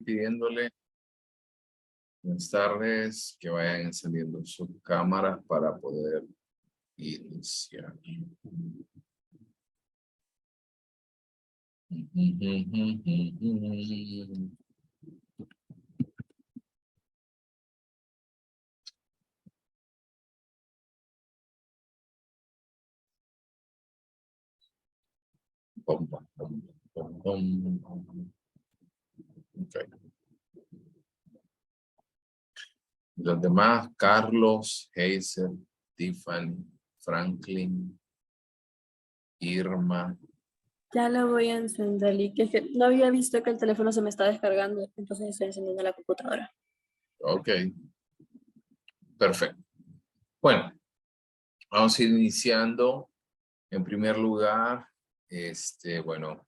pidiéndole buenas tardes, que vayan encendiendo sus cámaras para poder iniciar. Pom, pom, pom, pom, pom. Okay. Los demás, Carlos, Hazel, Tiffany, Franklin, Irma. Ya lo voy a encender, y que no había visto que el teléfono se me está descargando, entonces estoy encendiendo la computadora. Ok. Perfecto. Bueno, vamos a ir iniciando. En primer lugar, bueno,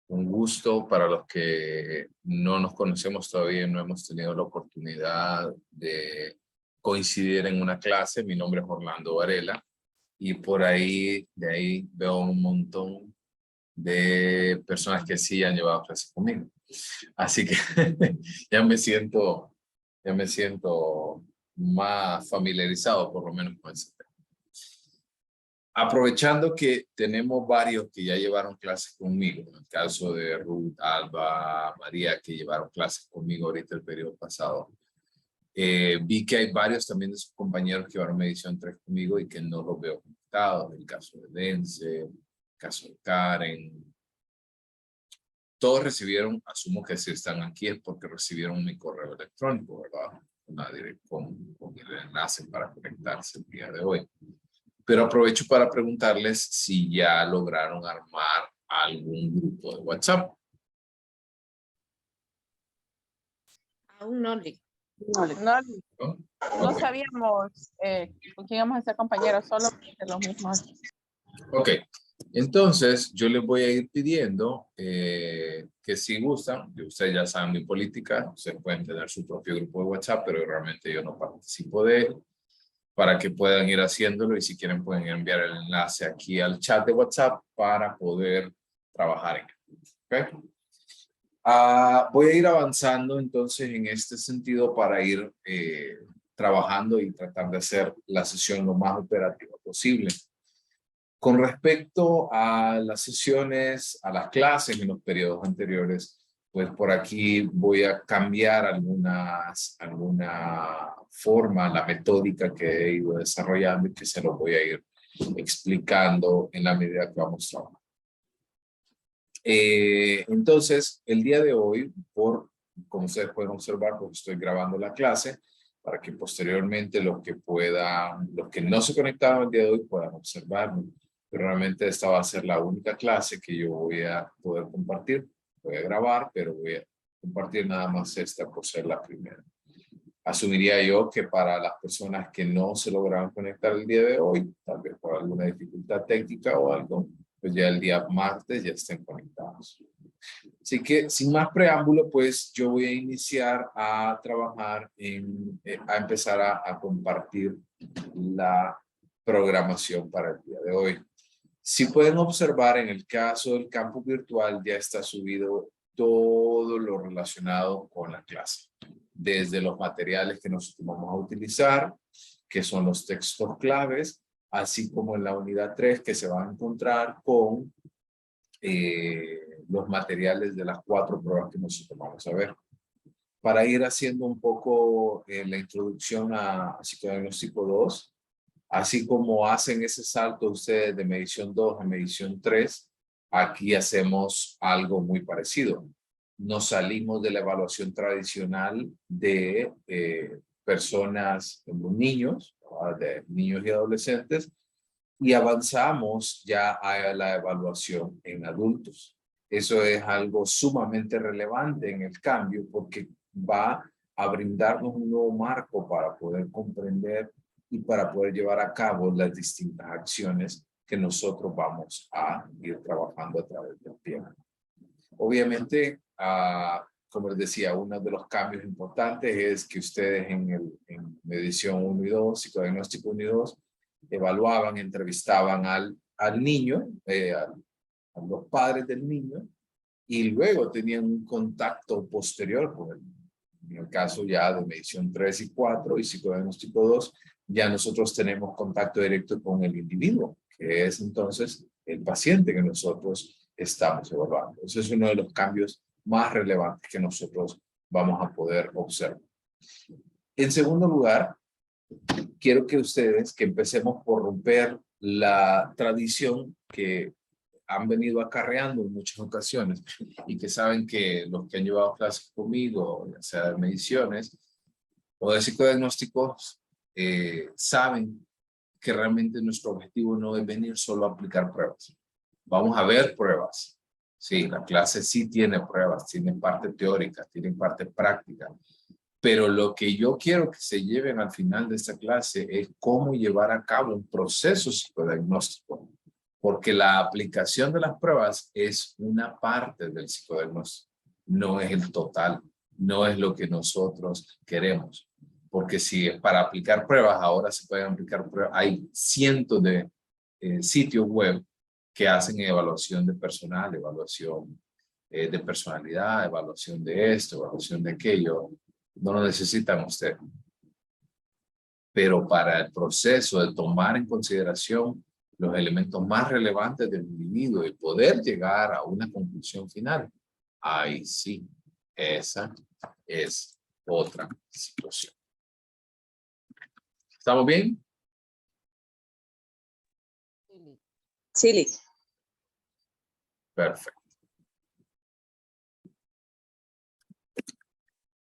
un gusto para los que no nos conocemos todavía y no hemos tenido la oportunidad de coincidir en una clase. Mi nombre es Orlando Varela y por ahí, de ahí veo un montón de personas que sí han llevado clases conmigo. Así que ya me siento más familiarizado por lo menos con ese tema. Aprovechando que tenemos varios que ya llevaron clases conmigo, en el caso de Ruth, Alba, María, que llevaron clases conmigo ahorita el periodo pasado, vi que hay varios también de sus compañeros que llevaron medición 3 conmigo y que no los veo conectados, el caso de Dense, el caso de Karen. Todos recibieron, asumo que si están aquí es porque recibieron mi correo electrónico, ¿verdad? Con el enlace para conectarse el día de hoy. Pero aprovecho para preguntarles si ya lograron armar algún grupo de WhatsApp. Aún no, ¿No? no Okay. sabíamos con quién íbamos a ser compañeros, solo de los mismos. Ok, entonces yo les voy a ir pidiendo que si gustan, ustedes ya saben mi política, ustedes pueden tener su propio grupo de WhatsApp, pero realmente yo no participo de él, para que puedan ir haciéndolo y si quieren pueden enviar el enlace aquí al chat de WhatsApp para poder trabajar en él. ¿Okay? Voy a ir avanzando entonces en este sentido para ir trabajando y tratar de hacer la sesión lo más operativa posible. Con respecto a las sesiones, a las clases en los periodos anteriores, pues por aquí voy a cambiar alguna forma, la metódica que he ido desarrollando y que se lo voy a ir explicando en la medida que vamos trabajando. Entonces, el día de hoy, como ustedes pueden observar, porque estoy grabando la clase, para que posteriormente los que no se conectaron el día de hoy puedan observarlo. Pero realmente esta va a ser la única clase que yo voy a poder compartir. Voy a grabar, pero voy a compartir nada más esta por ser la primera. Asumiría yo que para las personas que no se lograron conectar el día de hoy, tal vez por alguna dificultad técnica o algo, pues ya el día martes ya estén conectados. Así que sin más preámbulo, pues yo voy a iniciar a trabajar a empezar a compartir la programación para el día de hoy. Si pueden observar, en el caso del campus virtual ya está subido todo lo relacionado con la clase. Desde los materiales que nosotros vamos a utilizar, que son los textos claves, así como en la unidad 3 que se van a encontrar con los materiales de las 4 pruebas que nosotros vamos a ver. Para ir haciendo un poco la introducción a psicodiagnóstico 2, así como hacen ese salto ustedes de medición 2 a medición 3, aquí hacemos algo muy parecido. Nos salimos de la evaluación tradicional de personas, niños y adolescentes, y avanzamos ya a la evaluación en adultos. Eso es algo sumamente relevante en el cambio porque va a brindarnos un nuevo marco para poder comprender y para poder llevar a cabo las distintas acciones que nosotros vamos a ir trabajando a través del tiempo. Obviamente, como les decía, uno de los cambios importantes es que ustedes en medición 1 y 2, psicodiagnóstico 1 y 2, evaluaban, entrevistaban al niño, a los padres del niño, y luego tenían un contacto posterior con él. En el caso ya de medición 3 y 4 y psicodiagnóstico 2, ya nosotros tenemos contacto directo con el individuo, que es entonces el paciente que nosotros estamos evaluando. Ese es uno de los cambios más relevantes que nosotros vamos a poder observar. En segundo lugar, quiero que ustedes, que empecemos por romper la tradición que han venido acarreando en muchas ocasiones y que saben que los que han llevado clases conmigo, ya sea de mediciones o de psicodiagnósticos, saben que realmente nuestro objetivo no es venir solo a aplicar pruebas. Vamos a ver pruebas. Sí, la clase sí tiene pruebas, tiene parte teórica, tiene parte práctica. Pero lo que yo quiero que se lleven al final de esta clase es cómo llevar a cabo un proceso psicodiagnóstico. Porque la aplicación de las pruebas es una parte del psicodiagnóstico. No es el total. No es lo que nosotros queremos. Porque si es para aplicar pruebas, ahora se pueden aplicar pruebas. Hay cientos de sitios web que hacen evaluación de personal, evaluación de personalidad, evaluación de esto, evaluación de aquello. No lo necesitan ustedes. Pero para el proceso de tomar en consideración los elementos más relevantes del individuo y poder llegar a una conclusión final, ahí sí, esa es otra situación. ¿Estamos bien? Sí, Liz. Perfecto.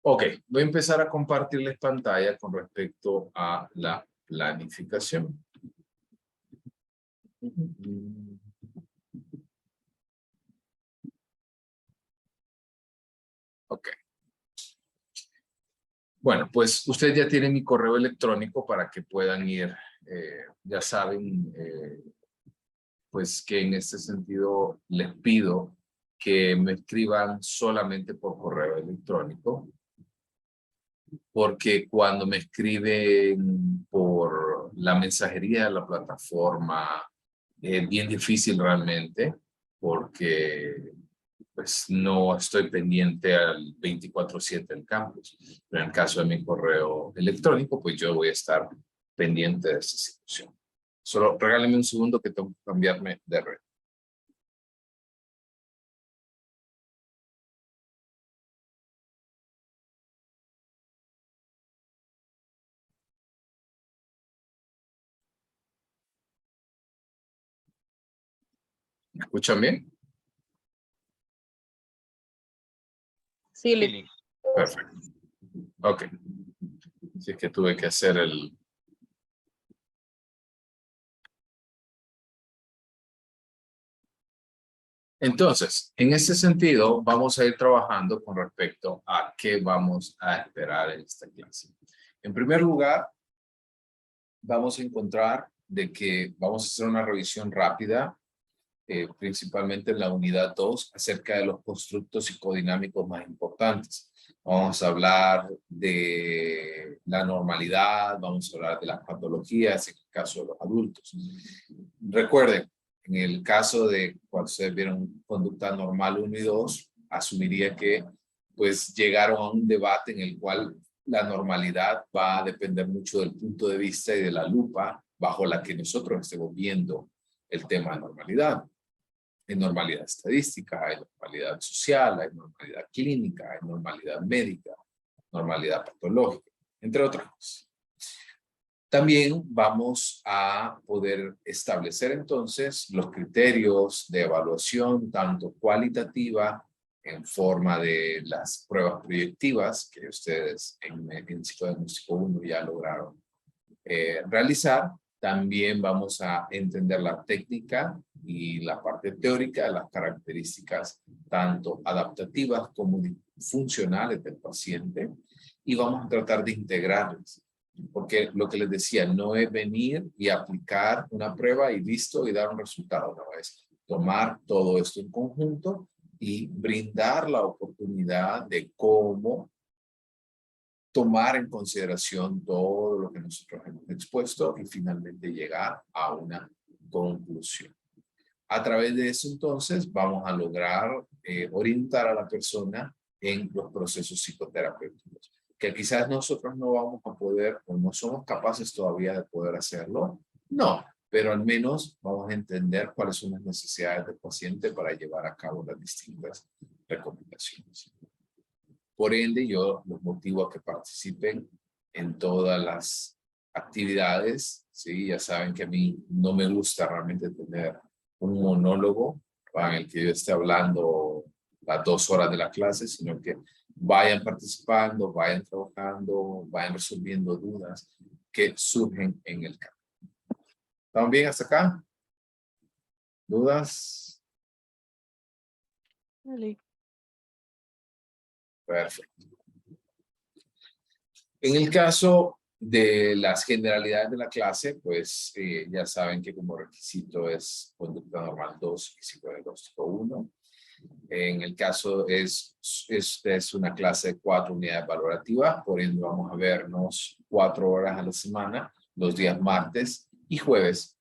Ok, voy a empezar a compartirles pantalla con respecto a la planificación. Ok. Bueno, pues ustedes ya tienen mi correo electrónico para que puedan ir, ya saben, pues que en este sentido les pido que me escriban solamente por correo electrónico, porque cuando me escriben por la mensajería de la plataforma, es bien difícil realmente, porque pues no estoy pendiente al 24/7 del campus. Pero en el caso de mi correo electrónico, pues yo voy a estar pendiente de esta situación. Solo regálenme un segundo que tengo que cambiarme de red. ¿Me escuchan bien? Sí, Liz. Perfecto. Ok. Así es que tuve que hacer el... Entonces, en ese sentido, vamos a ir trabajando con respecto a qué vamos a esperar en esta clase. En primer lugar, vamos a encontrar de que vamos a hacer una revisión rápida, principalmente en la unidad 2, acerca de los constructos psicodinámicos más importantes. Vamos a hablar de la normalidad, vamos a hablar de las patologías en el caso de los adultos. Recuerden, en el caso de cuando ustedes vieron conducta normal 1 y 2, asumiría que pues llegaron a un debate en el cual la normalidad va a depender mucho del punto de vista y de la lupa bajo la que nosotros estemos viendo el tema de normalidad. Hay normalidad estadística, hay normalidad social, hay normalidad clínica, hay normalidad médica, normalidad patológica, entre otras cosas. También vamos a poder establecer entonces los criterios de evaluación, tanto cualitativa, en forma de las pruebas proyectivas que ustedes en psicodiagnóstico 1 ya lograron realizar. También vamos a entender la técnica y la parte teórica de las características tanto adaptativas como funcionales del paciente y vamos a tratar de integrarlas. Porque lo que les decía, no es venir y aplicar una prueba y listo y dar un resultado, no es tomar todo esto en conjunto y brindar la oportunidad de cómo tomar en consideración todo lo que nosotros hemos expuesto y finalmente llegar a una conclusión. A través de eso, entonces, vamos a lograr orientar a la persona en los procesos psicoterapéuticos, que quizás nosotros no vamos a poder o no somos capaces todavía de poder hacerlo. No, pero al menos vamos a entender cuáles son las necesidades del paciente para llevar a cabo las distintas recomendaciones. Por ende, yo los motivo a que participen en todas las actividades, ¿sí? Ya saben que a mí no me gusta realmente tener un monólogo en el que yo esté hablando las 2 horas de la clase, sino que vayan participando, vayan trabajando, vayan resolviendo dudas que surgen en el campo. ¿Estamos bien hasta acá? ¿Dudas? Perfecto. En el caso de las generalidades de la clase, pues ya saben que como requisito es conducta normal 2 y psicodiagnóstico 1. En el caso es una clase de 4 unidades valorativas, por ende vamos a vernos 4 horas a la semana, los días martes y jueves,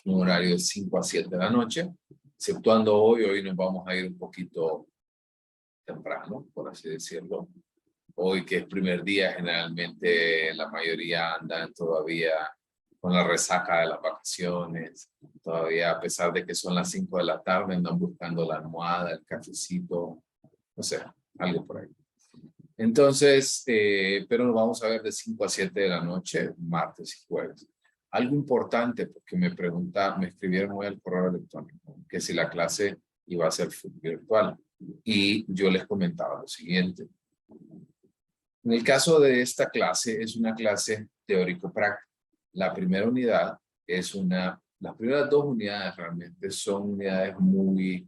un horario de 5 a 7 de la noche, exceptuando hoy nos vamos a ir un poquito temprano, por así decirlo. Hoy que es primer día, generalmente la mayoría andan todavía con la resaca de las vacaciones. Todavía, a pesar de que son las 5 de la tarde, andan buscando la almohada, el cafecito, no sé, algo por ahí. Entonces, pero nos vamos a ver de 5 a 7 de la noche, martes y jueves. Algo importante, porque me escribieron hoy al correo electrónico, que si la clase iba a ser virtual. Y yo les comentaba lo siguiente. En el caso de esta clase, es una clase teórico-práctica. La primera unidad las primeras 2 unidades realmente son unidades muy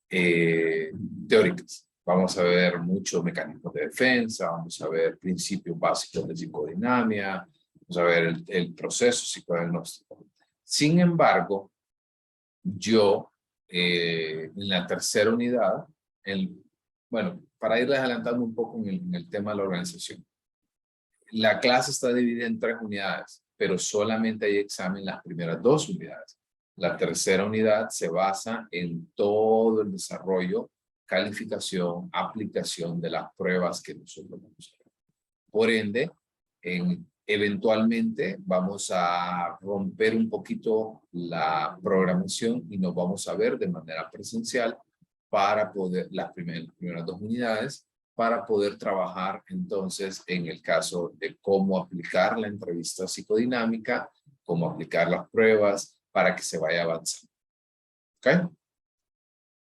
teóricas. Vamos a ver muchos mecanismos de defensa, vamos a ver principios básicos de psicodinamia, vamos a ver el proceso psicodiagnóstico. Sin embargo, yo en la tercera unidad, bueno, para irles adelantando un poco en el tema de la organización. La clase está dividida en 3 unidades, pero solamente hay examen en las primeras 2 unidades. La tercera unidad se basa en todo el desarrollo, calificación, aplicación de las pruebas que nosotros vamos a hacer. Por ende, eventualmente vamos a romper un poquito la programación y nos vamos a ver de manera presencial para poder, las primeras 2 unidades, para poder trabajar entonces en el caso de cómo aplicar la entrevista psicodinámica, cómo aplicar las pruebas para que se vaya avanzando. ¿Ok?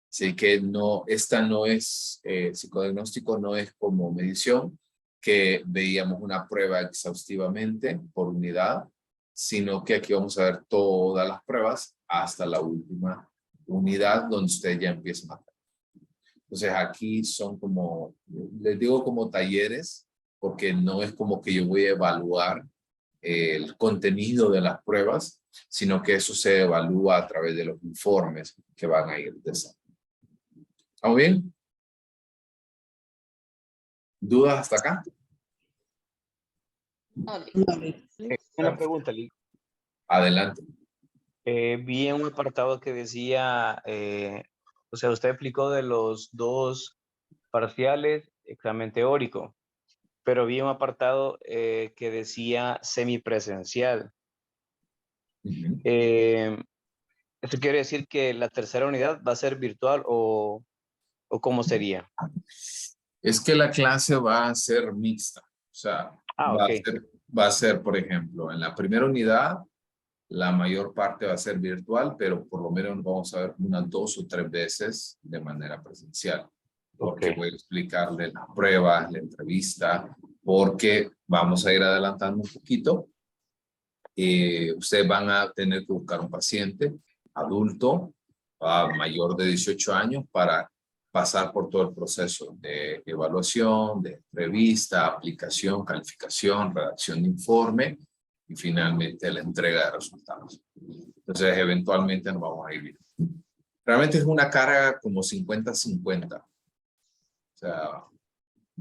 Así que esta no es, psicodiagnóstico no es como medición, que veíamos una prueba exhaustivamente por unidad, sino que aquí vamos a ver todas las pruebas hasta la última unidad donde ustedes ya empiezan a hacer. Entonces aquí son como, les digo como talleres, porque no es como que yo voy a evaluar el contenido de las pruebas, sino que eso se evalúa a través de los informes que van a ir desarrollando. ¿Estamos bien? ¿Dudas hasta acá? Una pregunta, Lee. Adelante. Vi en un apartado que decía, o sea, usted explicó de los 2 parciales, examen teórico, pero vi un apartado que decía semipresencial. Uh-huh. ¿Eso quiere decir que la tercera unidad va a ser virtual o cómo sería? Es que la clase va a ser mixta. O sea, Ok. va a ser, por ejemplo, en la primera unidad, la mayor parte va a ser virtual, pero por lo menos vamos a ver unas 2 o 3 veces de manera presencial. Porque voy a explicarle las pruebas, la entrevista, porque vamos a ir adelantando un poquito. Ustedes van a tener que buscar un paciente adulto, mayor de 18 años, para pasar por todo el proceso de evaluación, de entrevista, aplicación, calificación, redacción de informe y finalmente la entrega de resultados. Entonces, eventualmente nos vamos a ir viendo. Realmente es una carga como 50-50. O sea,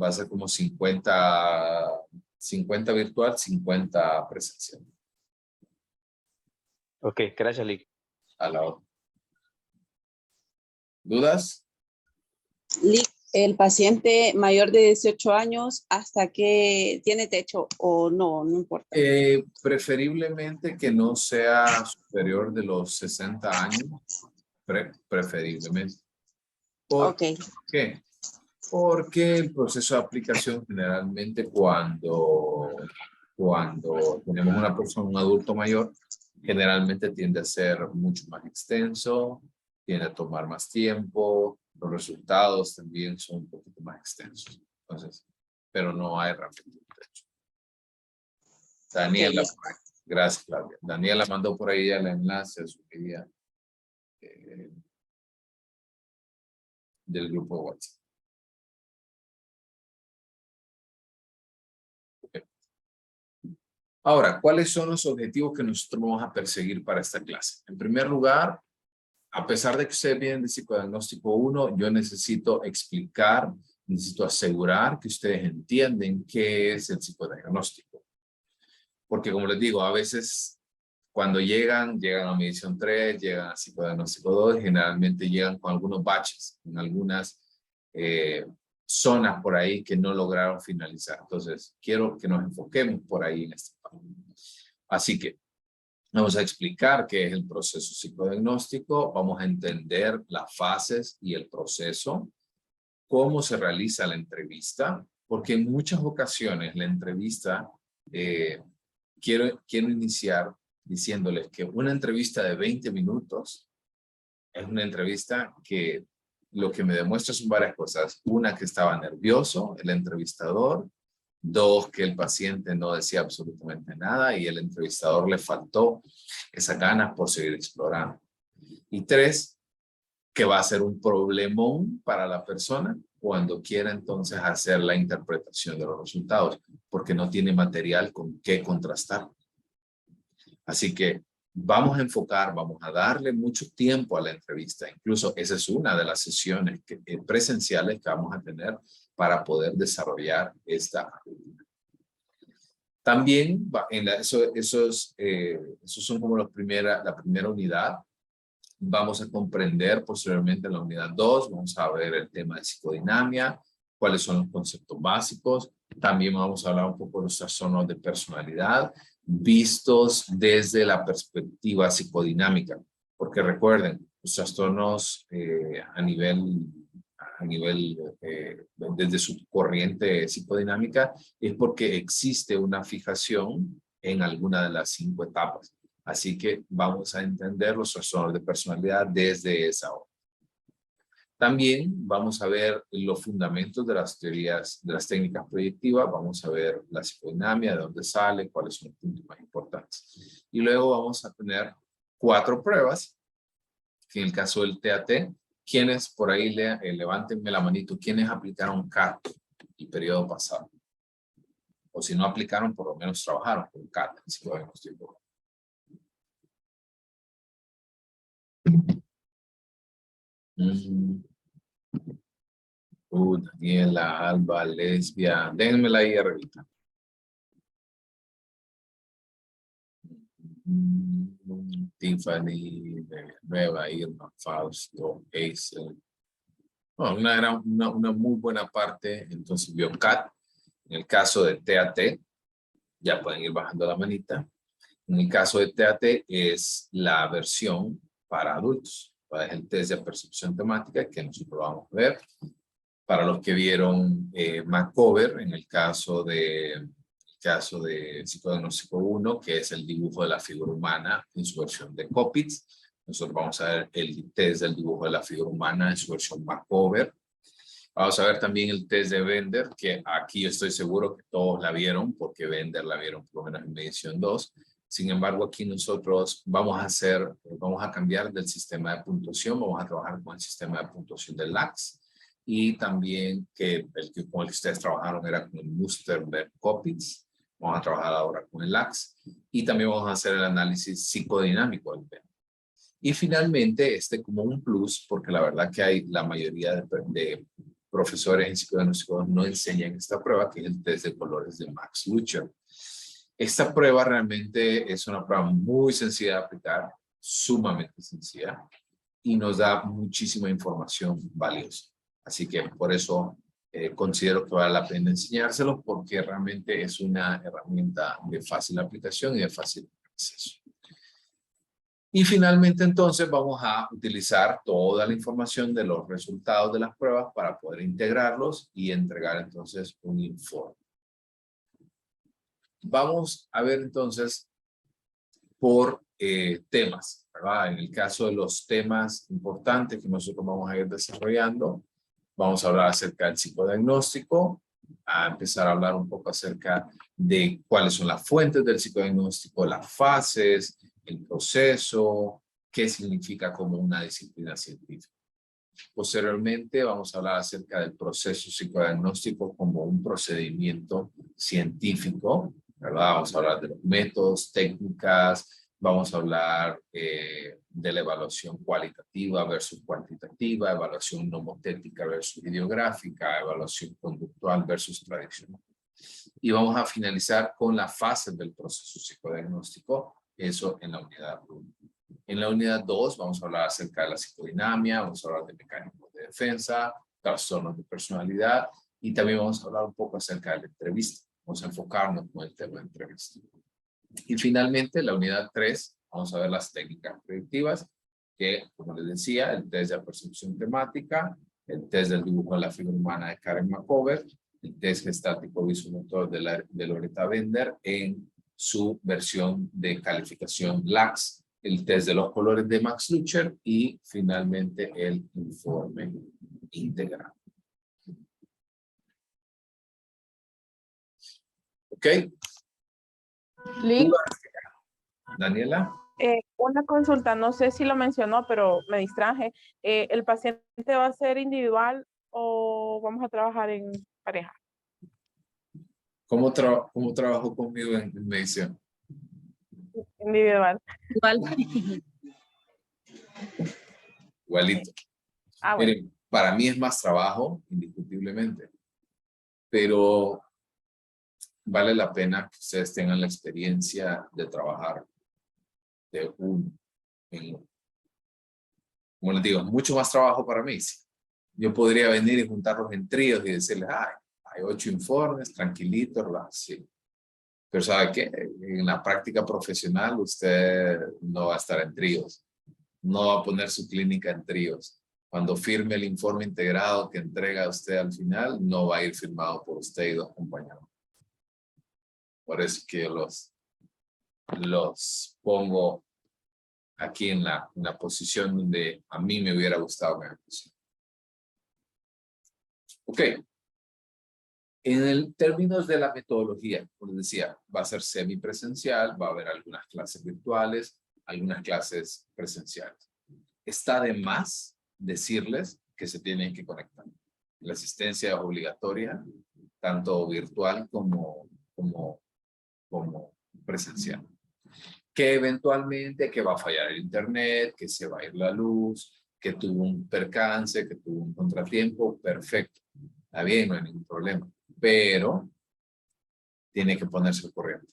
va a ser como 50 virtual, 50 presencial. Ok, gracias, Lee. A la otra. ¿Dudas? El paciente mayor de 18 años hasta que tiene techo o no, no importa. Preferiblemente que no sea superior de los 60 años. Preferiblemente. ¿Por Ok, qué? Porque el proceso de aplicación generalmente cuando tenemos una persona, un adulto mayor, generalmente tiende a ser mucho más extenso, tiende a tomar más tiempo, los resultados también son un poquito más extensos. Entonces, pero no hay rápido. Daniela, gracias Claudia. Daniela mandó por ahí el enlace a su guía del grupo WhatsApp. Okay. Ahora, ¿cuáles son los objetivos que nosotros vamos a perseguir para esta clase? En primer lugar, a pesar de que ustedes vienen de psicodiagnóstico 1, yo necesito explicar, necesito asegurar que ustedes entienden qué es el psicodiagnóstico. Porque como les digo, a veces cuando llegan a medición 3, llegan a psicodiagnóstico 2, generalmente llegan con algunos baches, en algunas zonas por ahí que no lograron finalizar. Entonces, quiero que nos enfoquemos por ahí en este parte. Así que vamos a explicar qué es el proceso psicodiagnóstico, vamos a entender las fases y el proceso, cómo se realiza la entrevista, porque en muchas ocasiones la entrevista, quiero iniciar diciéndoles que una entrevista de 20 minutos es una entrevista que lo que me demuestra son varias cosas. Una, que estaba nervioso el entrevistador. 2, que el paciente no decía absolutamente nada y el entrevistador le faltó esas ganas por seguir explorando. Y 3, que va a ser un problemón para la persona cuando quiera entonces hacer la interpretación de los resultados, porque no tiene material con qué contrastar. Así que vamos a enfocar, vamos a darle mucho tiempo a la entrevista. Incluso esa es una de las sesiones presenciales que vamos a tener para poder desarrollar esta habilidad. También esos son como la primera unidad. Vamos a comprender posteriormente en la unidad 2, vamos a ver el tema de psicodinamia, cuáles son los conceptos básicos. También vamos a hablar un poco de los trastornos de personalidad, vistos desde la perspectiva psicodinámica. Porque recuerden, los trastornos desde su corriente psicodinámica es porque existe una fijación en alguna de las 5 etapas. Así que vamos a entender los trastornos de personalidad desde esa hora. También vamos a ver los fundamentos de las teorías, de las técnicas proyectivas. Vamos a ver la psicodinamia, de dónde sale, cuáles son los puntos más importantes. Y luego vamos a tener 4 pruebas, que en el caso del TAT, quienes por ahí levántenme la manito, quienes aplicaron CAT el periodo pasado. O si no aplicaron, por lo menos trabajaron con CAT. Daniela, Alba, Lesbia. Déjenmela ahí arriba. Tiffany, Nueva, Irma, Fausto, Hazel. Bueno, era una muy buena parte. Entonces vio CAT. En el caso de TAT, ya pueden ir bajando la manita. En el caso de TAT es la versión para adultos. Es el test de percepción temática que nosotros vamos a ver. Para los que vieron Macover, en el caso de psicodiagnóstico 1, que es el dibujo de la figura humana en su versión de Coppitz. Nosotros vamos a ver el test del dibujo de la figura humana en su versión Macover. Vamos a ver también el test de Bender, que aquí yo estoy seguro que todos la vieron, porque Bender la vieron por lo menos en medición 2. Sin embargo, aquí nosotros vamos a cambiar del sistema de puntuación, vamos a trabajar con el sistema de puntuación del LAX, y también con el que ustedes trabajaron era con el Musterberg-Coppitz. Vamos a trabajar ahora con el LAX, y también vamos a hacer el análisis psicodinámico del Bender. Y finalmente, como un plus, porque la verdad que la mayoría de profesores en psicodiagnóstico no enseñan esta prueba, que es el test de colores de Max Lucher. Esta prueba realmente es una prueba muy sencilla de aplicar, sumamente sencilla, y nos da muchísima información valiosa. Así que por eso considero que vale la pena enseñárselos, porque realmente es una herramienta de fácil aplicación y de fácil acceso. Y finalmente entonces vamos a utilizar toda la información de los resultados de las pruebas para poder integrarlos y entregar entonces un informe. Vamos a ver entonces por temas, ¿verdad? En el caso de los temas importantes que nosotros vamos a ir desarrollando, vamos a hablar acerca del psicodiagnóstico, a empezar a hablar un poco acerca de cuáles son las fuentes del psicodiagnóstico, las fases, el proceso, qué significa como una disciplina científica. Posteriormente vamos a hablar acerca del proceso psicodiagnóstico como un procedimiento científico, ¿verdad? Vamos a hablar de los métodos, técnicas, vamos a hablar de la evaluación cualitativa versus cuantitativa, evaluación nomotécnica versus videográfica, evaluación conductual versus tradicional. Y vamos a finalizar con la fase del proceso psicodiagnóstico, eso en la unidad 1. En la unidad 2 vamos a hablar acerca de la psicodinamia, vamos a hablar de mecanismos de defensa, trastornos de personalidad y también vamos a hablar un poco acerca de la entrevista. Vamos a enfocarnos con el tema de entrevista. Y finalmente, en la unidad 3, vamos a ver las técnicas predictivas, que, como les decía, el test de percepción temática, el test del dibujo de la figura humana de Karen McCovert, el test gestático visomotor de Loretta Bender en su versión de calificación LAX, el test de los colores de Max Lucher y finalmente el informe integral. ¿Ok? Lick, Daniela. una consulta, no sé si lo mencionó, pero me distraje. ¿El paciente va a ser individual o vamos a trabajar en pareja? ¿Cómo trabajó conmigo en medición? Individual. Igual. Igualito. Ah, bueno. Miren, para mí es más trabajo, indiscutiblemente, pero vale la pena que ustedes tengan la experiencia de trabajar de uno en uno. Como les digo, es mucho más trabajo para mí. Sí. Yo podría venir y juntarlos en tríos y decirles, hay 8 informes, tranquilitos, sí. Pero ¿sabe qué? En la práctica profesional usted no va a estar en tríos. No va a poner su clínica en tríos. Cuando firme el informe integrado que entrega usted al final, no va a ir firmado por usted y 2 compañeros. Por eso que yo los pongo aquí en la posición donde a mí me hubiera gustado que me pusieran. Ok. En términos de la metodología, como les decía, va a ser semipresencial, va a haber algunas clases virtuales, algunas clases presenciales. Está de más decirles que se tienen que conectar. La asistencia es obligatoria, tanto virtual como presencial. Que eventualmente que va a fallar el internet, que se va a ir la luz, que tuvo un percance, que tuvo un contratiempo, perfecto. Está bien, no hay ningún problema. Pero tiene que ponerse al corriente.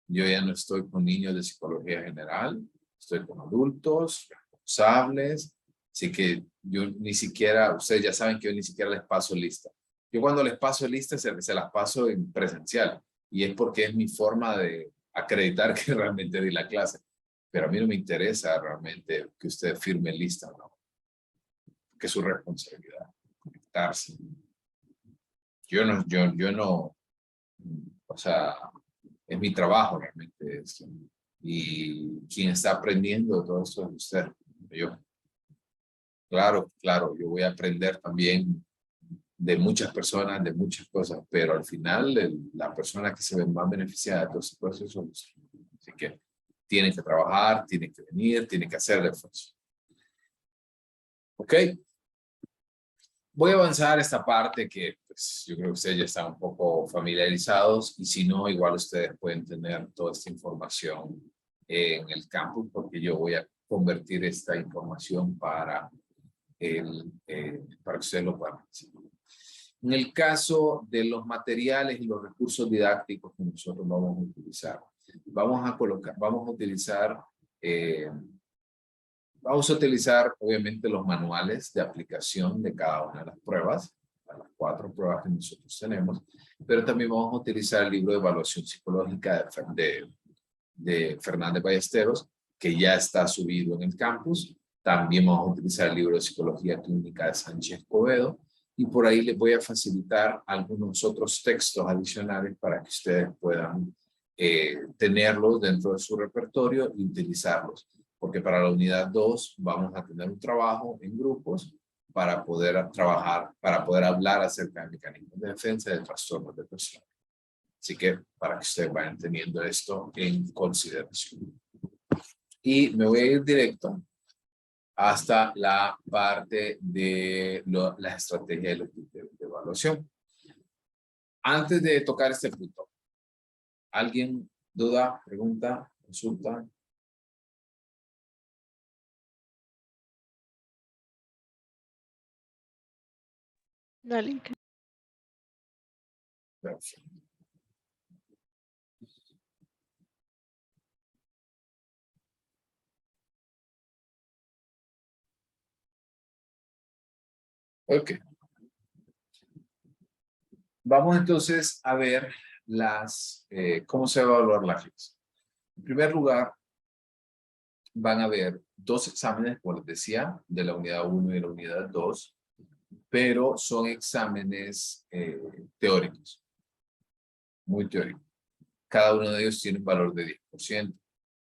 Yo ya no estoy con niños de psicología general, estoy con adultos responsables, así que yo ni siquiera, ustedes ya saben que yo ni siquiera les paso lista. Yo cuando les paso lista se las paso en presencial y es porque es mi forma de acreditar que realmente di la clase. Pero a mí no me interesa realmente que usted firme lista, ¿no? Que es su responsabilidad, conectarse. Yo no, o sea, es mi trabajo realmente esto. Y quien está aprendiendo de todo esto es usted, yo. Claro, yo voy a aprender también de muchas personas, de muchas cosas, pero al final la persona que se ve más beneficiada de todo este proceso es usted. Así que tiene que trabajar, tiene que venir, tiene que hacer el esfuerzo. ¿Ok? Voy a avanzar esta parte que pues, yo creo que ustedes ya están un poco familiarizados y si no, igual ustedes pueden tener toda esta información en el campus porque yo voy a convertir esta información para que ustedes lo puedan hacer. En el caso de los materiales y los recursos didácticos que nosotros vamos a utilizar, vamos a utilizar Vamos a utilizar, obviamente, los manuales de aplicación de cada una de las pruebas, las 4 pruebas que nosotros tenemos, pero también vamos a utilizar el libro de evaluación psicológica de Fernández Ballesteros, que ya está subido en el campus. También vamos a utilizar el libro de psicología clínica de Sánchez Escobedo, y por ahí les voy a facilitar algunos otros textos adicionales para que ustedes puedan tenerlos dentro de su repertorio y utilizarlos. Porque para la unidad 2 vamos a tener un trabajo en grupos para poder trabajar, para poder hablar acerca de mecanismos de defensa y de trastornos de personalidad. Así que para que ustedes vayan teniendo esto en consideración. Y me voy a ir directo hasta la parte de las estrategias de los criterios de evaluación. Antes de tocar este punto, ¿alguien duda, pregunta, consulta? Dale. Perfecto. Ok. Vamos entonces a ver cómo se va a evaluar la clase. En primer lugar, van a ver 2 exámenes, como les decía, de la unidad 1 y la unidad 2, pero son exámenes teóricos, muy teóricos. Cada uno de ellos tiene un valor de 10%.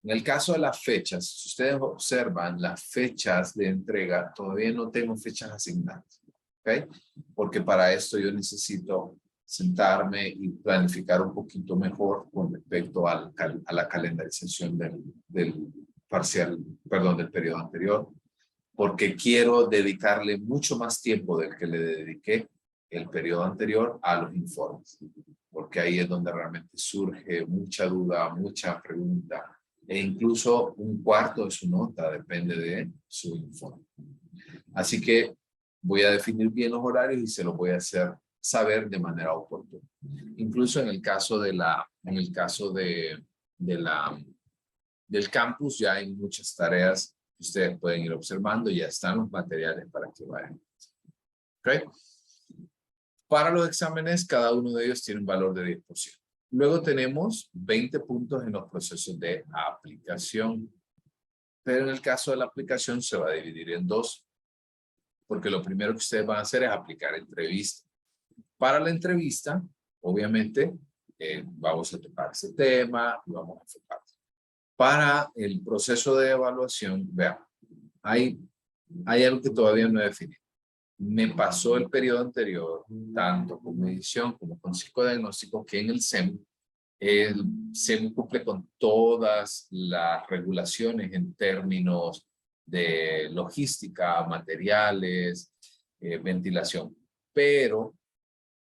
En el caso de las fechas, si ustedes observan las fechas de entrega, todavía no tengo fechas asignadas, ¿ok? Porque para esto yo necesito sentarme y planificar un poquito mejor con respecto a la calendarización del parcial, perdón, del periodo anterior, porque quiero dedicarle mucho más tiempo del que le dediqué el periodo anterior a los informes, porque ahí es donde realmente surge mucha duda, mucha pregunta, e incluso un cuarto de su nota depende de su informe. Así que voy a definir bien los horarios y se los voy a hacer saber de manera oportuna. Incluso en el caso del campus ya hay muchas tareas que ustedes pueden ir observando, ya están los materiales para que vayan. ¿Ok? Para los exámenes, cada uno de ellos tiene un valor de 10%. Luego tenemos 20 puntos en los procesos de aplicación. Pero en el caso de la aplicación se va a dividir en 2. Porque lo primero que ustedes van a hacer es aplicar entrevista. Para la entrevista, obviamente, vamos a tocar ese tema y vamos a enfocar. Para el proceso de evaluación, vean, hay algo que todavía no he definido. Me pasó el periodo anterior, tanto con medición como con psicodiagnóstico, que en el SEM cumple con todas las regulaciones en términos de logística, materiales, ventilación, pero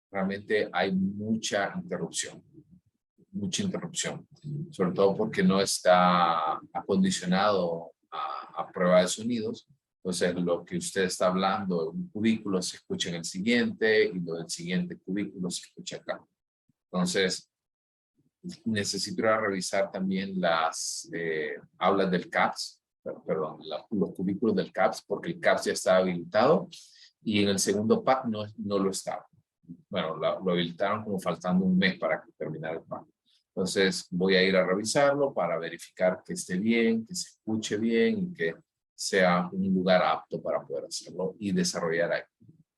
realmente hay mucha interrupción, sobre todo porque no está acondicionado a prueba de sonidos. Entonces, lo que usted está hablando en un cubículo se escucha en el siguiente y lo del siguiente cubículo se escucha acá. Entonces, necesito ir a revisar también las aulas del CAPS, perdón, los cubículos del CAPS, porque el CAPS ya está habilitado y en el segundo pack no lo estaba. Bueno, lo habilitaron como faltando un mes para terminar el pack. Entonces, voy a ir a revisarlo para verificar que esté bien, que se escuche bien y que sea un lugar apto para poder hacerlo y desarrollar ahí.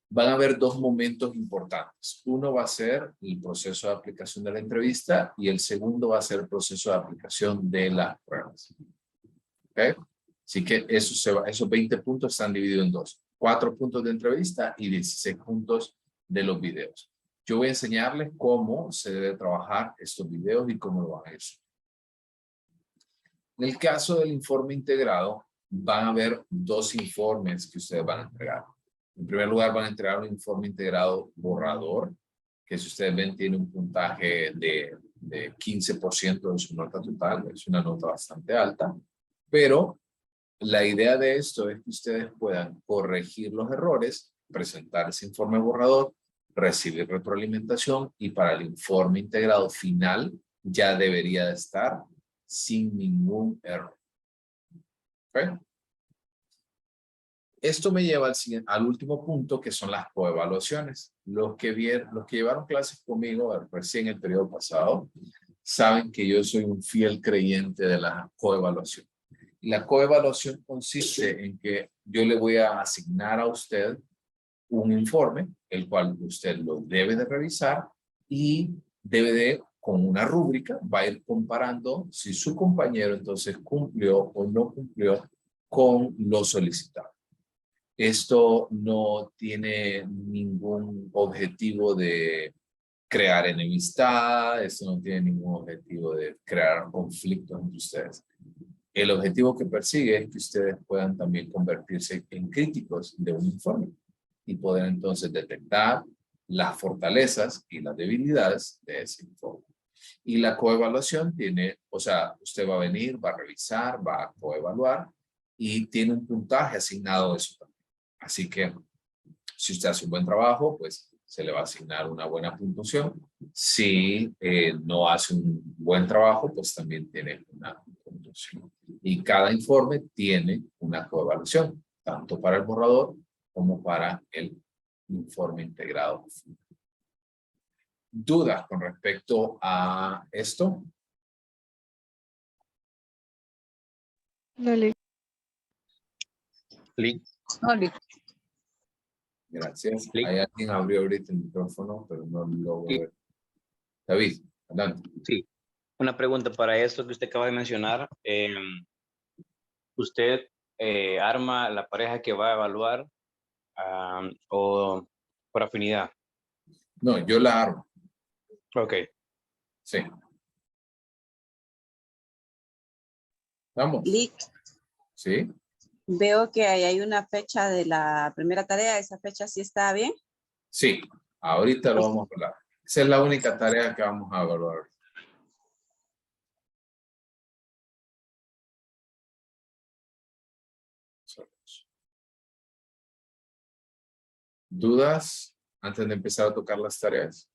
Van a haber 2 momentos importantes. Uno va a ser el proceso de aplicación de la entrevista y el segundo va a ser el proceso de aplicación de las pruebas. ¿Ok? Así que esos 20 puntos están divididos en 2. 4 puntos de entrevista y 16 puntos de los videos. Yo voy a enseñarles cómo se debe trabajar estos videos y cómo lo van a hacer. En el caso del informe integrado, van a haber 2 informes que ustedes van a entregar. En primer lugar, van a entregar un informe integrado borrador, que si ustedes ven tiene un puntaje de 15% de su nota total. Es una nota bastante alta, pero la idea de esto es que ustedes puedan corregir los errores, presentar ese informe borrador, recibir retroalimentación y para el informe integrado final ya debería de estar sin ningún error. ¿Ok? Esto me lleva al último punto, que son las coevaluaciones. Los que llevaron clases conmigo recién el periodo pasado, saben que yo soy un fiel creyente de la coevaluación. La coevaluación consiste en que yo le voy a asignar a usted un informe, el cual usted lo debe de revisar y debe de, con una rúbrica, va a ir comparando si su compañero entonces cumplió o no cumplió con lo solicitado. Esto no tiene ningún objetivo de crear enemistad, esto no tiene ningún objetivo de crear conflictos entre ustedes. El objetivo que persigue es que ustedes puedan también convertirse en críticos de un informe y poder entonces detectar las fortalezas y las debilidades de ese informe. Y la coevaluación tiene, o sea, usted va a venir, va a revisar, va a coevaluar y tiene un puntaje asignado a eso también. Así que si usted hace un buen trabajo, pues se le va a asignar una buena puntuación. Si no hace un buen trabajo, pues también tiene una puntuación. Y cada informe tiene una coevaluación, tanto para el borrador como para el informe integrado. ¿Dudas con respecto a esto? Dale. Lick, Gracias. Lick. Hay alguien abrió ahorita el micrófono, pero no lo Sí. veo. David, adelante. Sí, una pregunta para esto que usted acaba de mencionar. ¿Usted arma la pareja que va a evaluar o por afinidad? No, yo la armo. Ok. Sí. Vamos. Lick, Sí. veo que ahí hay una fecha de la primera tarea. ¿Esa fecha sí está bien? Sí. Ahorita lo vamos a hablar. Esa es la única tarea que vamos a evaluar. ¿Dudas antes de empezar a tocar las tareas?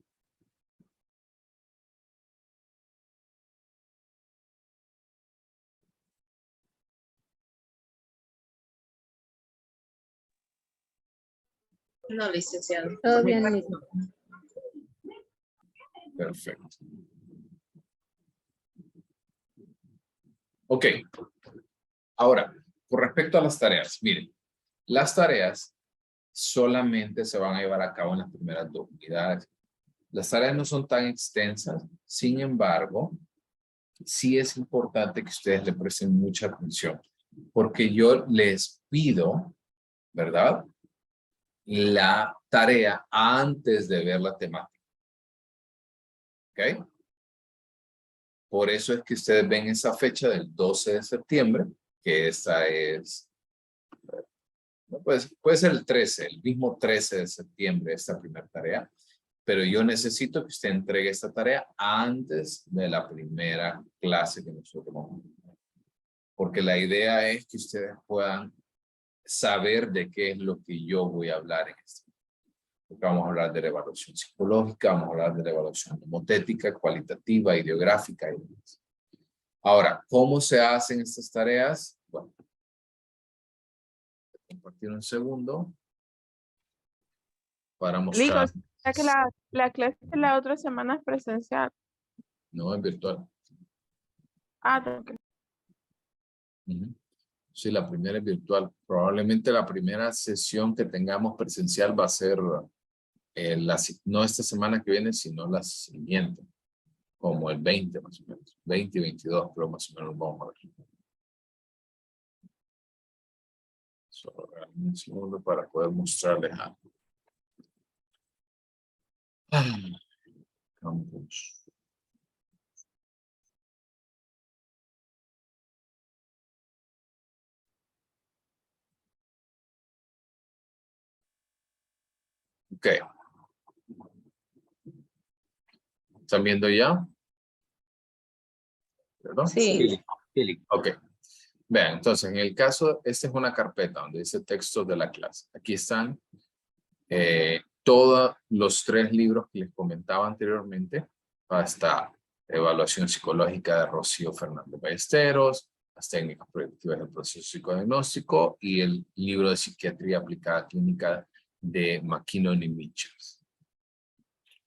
No, licenciado. Todo bien, Lick. Perfecto. Ok. Ahora, con respecto a las tareas, miren, las tareas solamente se van a llevar a cabo en las primeras 2 unidades. Las tareas no son tan extensas, sin embargo, sí es importante que ustedes le presten mucha atención, porque yo les pido, ¿verdad?, la tarea antes de ver la temática. ¿Ok? Por eso es que ustedes ven esa fecha del 12 de septiembre, que esta es, pues, puede ser el 13, el mismo 13 de septiembre, esta primera tarea, pero yo necesito que usted entregue esta tarea antes de la primera clase que nosotros vamos a tener. Porque la idea es que ustedes puedan saber de qué es lo que yo voy a hablar en este momento. Porque vamos a hablar de la evaluación psicológica, vamos a hablar de la evaluación homotética, cualitativa, ideográfica y demás. Ahora, ¿cómo se hacen estas tareas? Bueno, voy a compartir un segundo para Lick, mostrar. o sea que la clase de la otra semana es presencial. No, es virtual. Ah, ok. Ujú. Sí, la primera es virtual. Probablemente la primera sesión que tengamos presencial va a ser no esta semana que viene, sino la siguiente. Como el 20 más o menos. 20 y 22, pero más o menos vamos a ver. Solo regálame un segundo para poder mostrarles algo. Campus. Ok. ¿Están viendo ya? ¿Perdón? Sí. Sí, Lick. Ok. Vean, entonces en el caso, esta es una carpeta donde dice textos de la clase. Aquí están todos los 3 libros que les comentaba anteriormente, hasta Evaluación Psicológica de Rocío Fernández Ballesteros, las técnicas proyectivas del proceso psicodiagnóstico y el libro de psiquiatría aplicada clínica de McKinnon y Mitchell.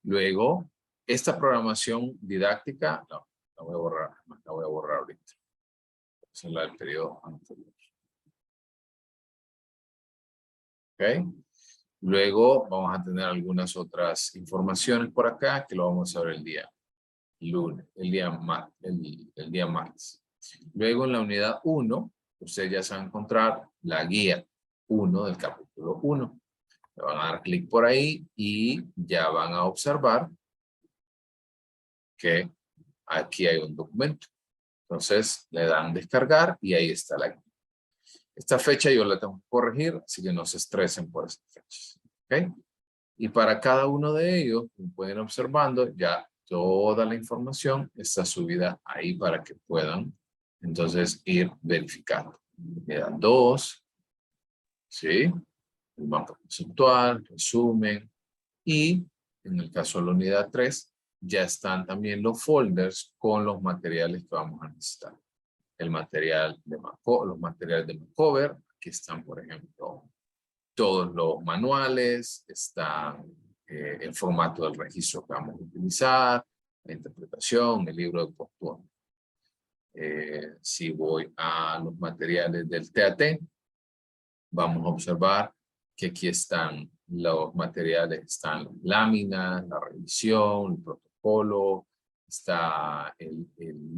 Luego, esta programación didáctica, no, la voy a borrar ahorita. Esa es la del periodo anterior. ¿Ok? Luego vamos a tener algunas otras informaciones por acá que lo vamos a ver el día lunes, el día martes. Luego en la unidad 1, ustedes ya se van a encontrar la guía 1 del capítulo 1. Le van a dar clic por ahí y ya van a observar que aquí hay un documento. Entonces le dan descargar y ahí está la guía. Esta fecha yo la tengo que corregir, así que no se estresen por estas fechas. ¿Ok? Y para cada uno de ellos, como pueden observando, ya toda la información está subida ahí para que puedan entonces ir verificando. Quedan 2, ¿sí? El mapa conceptual, resumen, y en el caso de la unidad 3, ya están también los folders con los materiales que vamos a necesitar. El material de los materiales de Macover, aquí están, por ejemplo, todos los manuales, está el formato del registro que vamos a utilizar, la interpretación, el libro de postura. Si voy a los materiales del TAT, vamos a observar que aquí están los materiales, están las láminas, la revisión, el protocolo, está el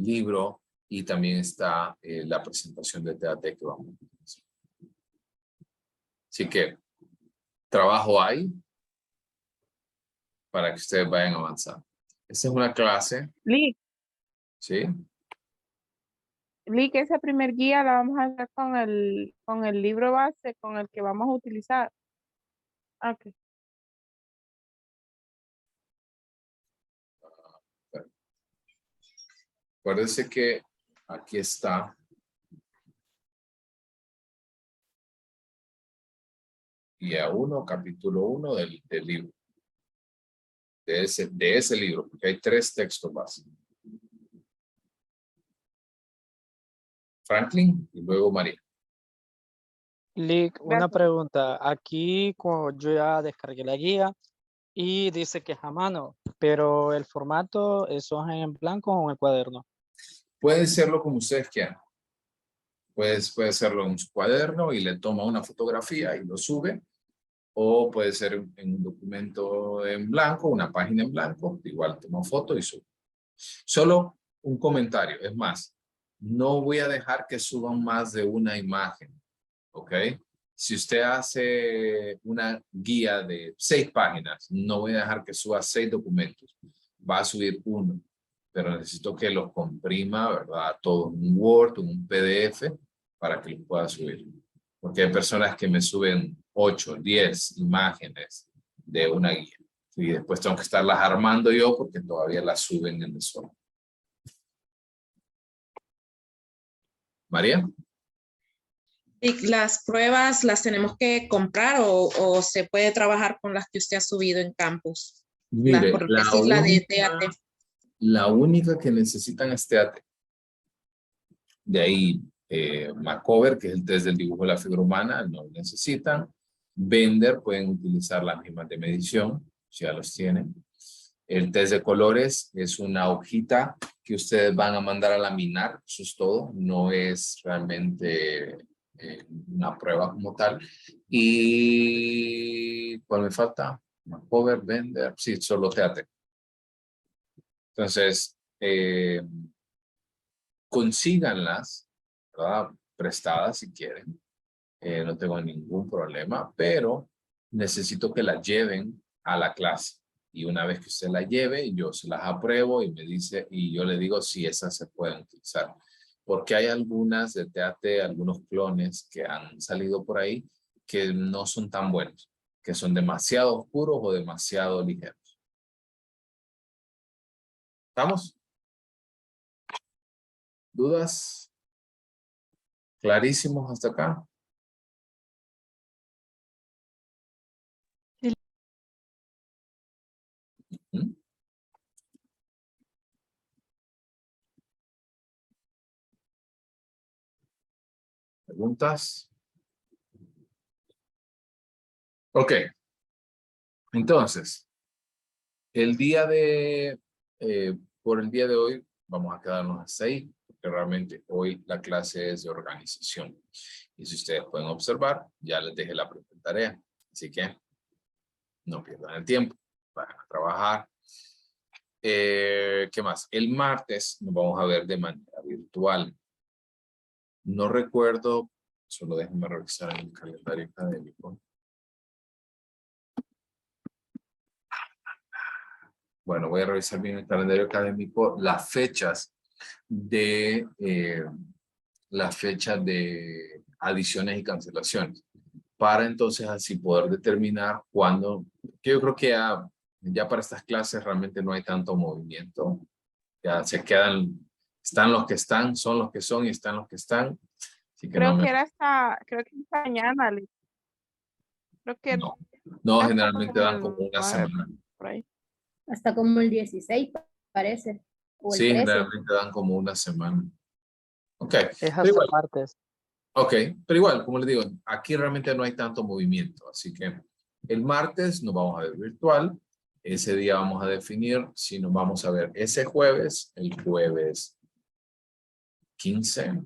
libro y también está la presentación de TAT que vamos a utilizar. Así que trabajo hay para que ustedes vayan avanzando. Esta es una clase, Lick, ¿sí? esa primer guía la vamos a hacer con el libro base con el que vamos a utilizar. Ok. Acuérdense que aquí está guía 1, capítulo 1 del libro. De ese libro, porque hay 3 textos básicos. Franklin y luego María. Lick, una Gracias. pregunta. Aquí yo ya descargué la guía y dice que es a mano, pero el formato es hoja en blanco o en el cuaderno. Puede serlo como ustedes quieran. Puede hacerlo en su cuaderno y le toma una fotografía y lo sube. O puede ser en un documento en blanco, una página en blanco. Igual toma foto y sube. Solo un comentario. Es más, no voy a dejar que suban más de una imagen. ¿Ok? Si usted hace una guía de 6 páginas, no voy a dejar que suba 6 documentos. Va a subir uno, pero necesito que los comprima, ¿verdad? Todo en un Word, en un PDF, para que los pueda subir. Porque hay personas que me suben 8, 10 imágenes de una guía. Y después tengo que estarlas armando yo porque todavía las suben en el solo. María. ¿Y las pruebas las tenemos que comprar o se puede trabajar con las que usted ha subido en campus? Mire, Por decir la de TAT. la única que necesitan es TAT. De ahí Macover, que es el test del dibujo de la figura humana, no lo necesitan. Bender, pueden utilizar las mismas de medición, si ya los tienen. El test de colores es una hojita que ustedes van a mandar a laminar, eso es todo, no es realmente una prueba como tal. Y ¿cuál me falta? Macover, Bender, sí, solo TAT. Entonces, consíganlas, ¿verdad? Prestadas si quieren. No tengo ningún problema, pero necesito que las lleven a la clase. Y una vez que usted la lleve, yo se las apruebo y me dice, y yo le digo si esas se pueden utilizar. Porque hay algunas de TAT, algunos clones que han salido por ahí que no son tan buenos, que son demasiado oscuros o demasiado ligeros. ¿Estamos? ¿Dudas? ¿Clarísimos hasta acá? ¿Mm? preguntas? Ok. Entonces, por el día de hoy, vamos a quedarnos hasta ahí, porque realmente hoy la clase es de organización. Y si ustedes pueden observar, ya les dejé la primera tarea. Así que no pierdan el tiempo, vayan a trabajar. ¿Qué más? El martes nos vamos a ver de manera virtual. No recuerdo, solo déjenme revisar en el calendario académico. Bueno, voy a revisar bien el calendario académico, las fechas de adiciones y cancelaciones, para entonces así poder determinar cuándo, que yo creo que ya para estas clases realmente no hay tanto movimiento, ya se quedan, están los que están, son los que son y están los que están. Así que Creo que era creo que esta mañana, Lick. Creo que no, era hasta generalmente como dan el como una 9, semana. por ahí. Hasta como el 16, parece. O el Sí, 13. generalmente dan como una semana. Ok, Es pero hasta igual. martes. Ok, pero igual, como les digo, aquí realmente no hay tanto movimiento, así que el martes nos vamos a ver virtual. Ese día vamos a definir si nos vamos a ver ese jueves, el jueves 15.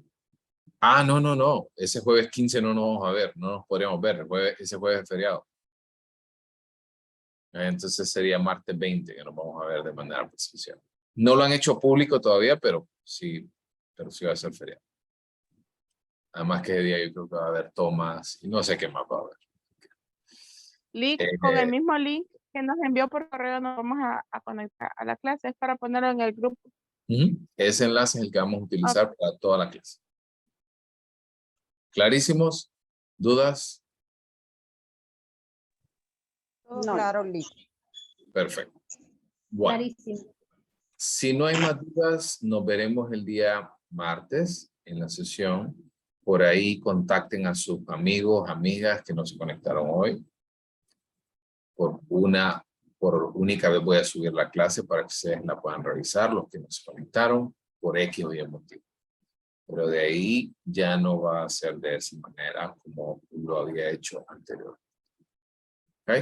Ah, no, ese jueves 15 no nos vamos a ver, no nos podríamos ver, ese jueves es feriado. Entonces sería martes 20 que nos vamos a ver de manera presencial. No lo han hecho público todavía, pero sí va a ser feriado. Además que ese día yo creo que va a haber tomas y no sé qué más va a haber. Lick, con el mismo link que nos envió por correo, nos vamos a conectar a la clase. Es para ponerlo en el grupo. Ese enlace es el que vamos a utilizar para toda la clase. ¿Clarísimos? ¿Dudas? Todo No. claro, Lick. Perfecto. Bueno, Clarísimo. si no hay más dudas, nos veremos el día martes en la sesión. Por ahí contacten a sus amigos, amigas que no se conectaron hoy. Por única vez voy a subir la clase para que ustedes la puedan revisar, los que no se conectaron, por X o Y motivo. Pero de ahí ya no va a ser de esa manera como lo había hecho anteriormente. ¿Ok?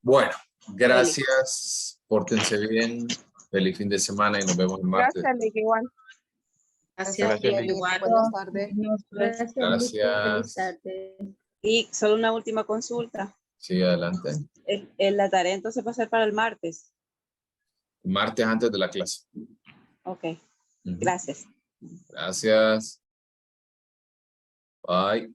Bueno, gracias. Pórtense bien. Feliz fin de semana y nos vemos el martes. Gracias, Lick, igual. Gracias, Gracias, Lick, Lick. igual. Buenas tardes. Gracias, Lick. Feliz tarde. Y solo una última consulta. Sí, adelante. La tarea entonces va a ser para el martes. Martes antes de la clase. Ok, gracias. Gracias. Bye.